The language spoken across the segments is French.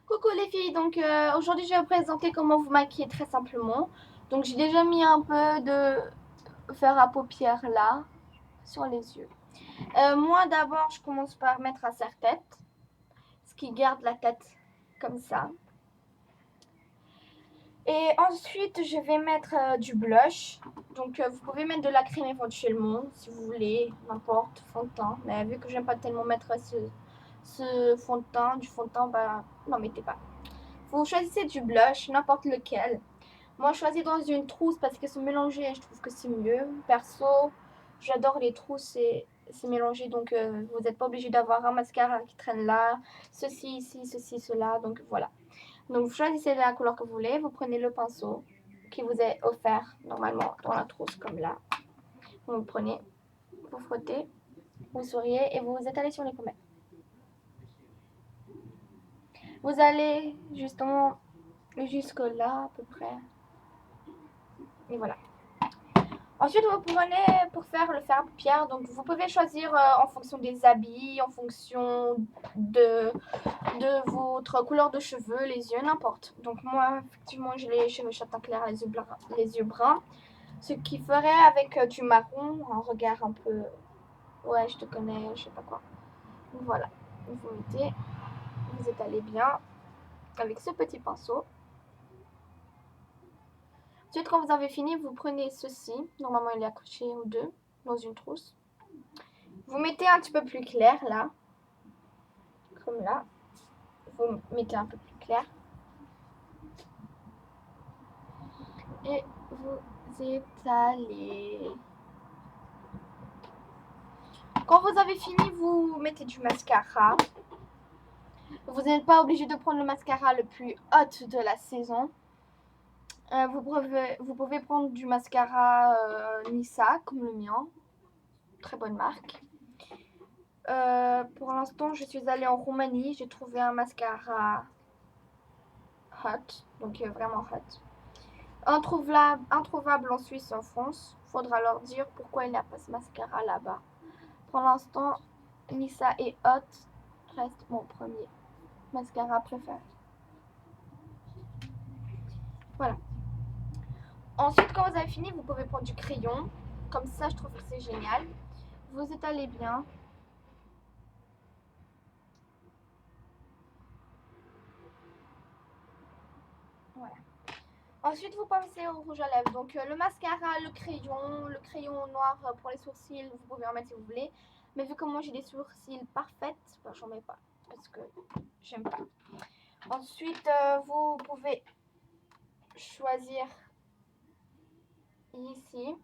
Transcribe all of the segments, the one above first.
Coucou les filles, donc aujourd'hui je vais vous présenter comment vous maquiller très simplement. Donc j'ai déjà mis un peu de fard à paupières là, sur les yeux. Moi d'abord je commence par mettre un serre-tête, ce qui garde la tête comme ça. Et ensuite je vais mettre du blush. Donc vous pouvez mettre de la crème éventuellement, si vous voulez, n'importe, fond de teint. Mais vu que j'aime pas tellement mettre ce fond de teint, du fond de teint, bah n'en mettez pas. Vous choisissez du blush, n'importe lequel. Moi, je choisis dans une trousse parce que c'est mélangé, je trouve que c'est mieux. Perso, j'adore les trousses, c'est mélangé, donc vous n'êtes pas obligé d'avoir un mascara qui traîne là, ceci ici, ceci, cela, donc voilà. Donc vous choisissez la couleur que vous voulez, vous prenez le pinceau qui vous est offert normalement dans la trousse comme là. Vous le prenez, vous frottez, vous souriez et vous vous étalez sur les pommettes. Vous allez justement jusque là à peu près. Et voilà. Ensuite, vous prenez pour faire le fard à paupières. Donc, vous pouvez choisir en fonction des habits, en fonction de votre couleur de cheveux, les yeux, n'importe. Donc, moi, effectivement, j'ai les cheveux châtain clair, les yeux bruns. Ce qui ferait avec du marron, un regard un peu... Ouais, je te connais, je sais pas quoi. Donc, voilà. Vous mettez, vous étalez bien avec ce petit pinceau. Ensuite, quand vous avez fini, vous prenez ceci. Normalement, il est accroché aux deux dans une trousse. Vous mettez un petit peu plus clair là, comme là. Vous mettez un peu plus clair. Et vous étalez. Quand vous avez fini, vous mettez du mascara. Vous n'êtes pas obligé de prendre le mascara le plus haut de la saison. Vous pouvez prendre du mascara Nissa, comme le mien. Très bonne marque. Pour l'instant, je suis allée en Roumanie. J'ai trouvé un mascara hot, donc vraiment hot. Introuvable en Suisse et en France. Faudra leur dire pourquoi il n'y a pas ce mascara là-bas. Pour l'instant, Nissa et Hot reste mon premier mascara préféré. Voilà. Ensuite, quand vous avez fini, vous pouvez prendre du crayon. Comme ça, je trouve que c'est génial. Vous étalez bien. Voilà. Ensuite, vous passez au rouge à lèvres. Donc, le mascara, le crayon noir pour les sourcils, vous pouvez en mettre si vous voulez. Mais vu que moi j'ai des sourcils parfaits, ben, j'en mets pas parce que j'aime pas. Ensuite, vous pouvez choisir ici.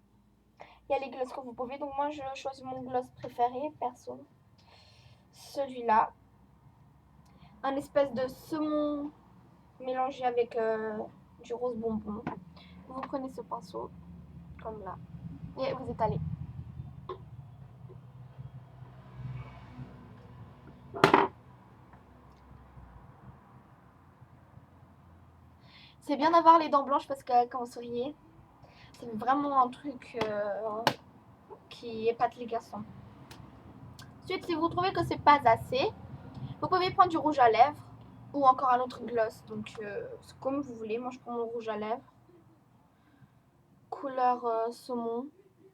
Il y a les glosses que vous pouvez. Donc, moi, je choisis mon gloss préféré, perso. Celui-là. Un espèce de saumon mélangé avec du rose bonbon. Vous prenez ce pinceau, comme là, et vous étalez. C'est bien d'avoir les dents blanches parce que quand vous souriez, c'est vraiment un truc qui épate les garçons. Ensuite, si vous trouvez que c'est pas assez, vous pouvez prendre du rouge à lèvres ou encore un autre gloss. Donc, c'est comme vous voulez. Moi, je prends mon rouge à lèvres. Couleur saumon.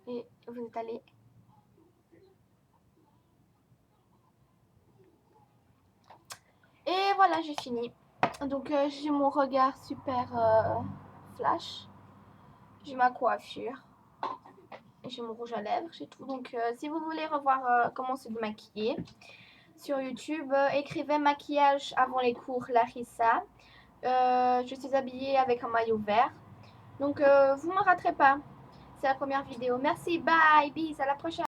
Et vous étalez. Et voilà, j'ai fini. Donc, j'ai mon regard super flash. J'ai ma coiffure. J'ai mon rouge à lèvres, j'ai tout. Donc, si vous voulez revoir comment se démaquiller sur YouTube, écrivez maquillage avant les cours Larissa. Je suis habillée avec un maillot vert. Donc, vous ne me raterez pas. C'est la première vidéo. Merci, bye, bis, à la prochaine.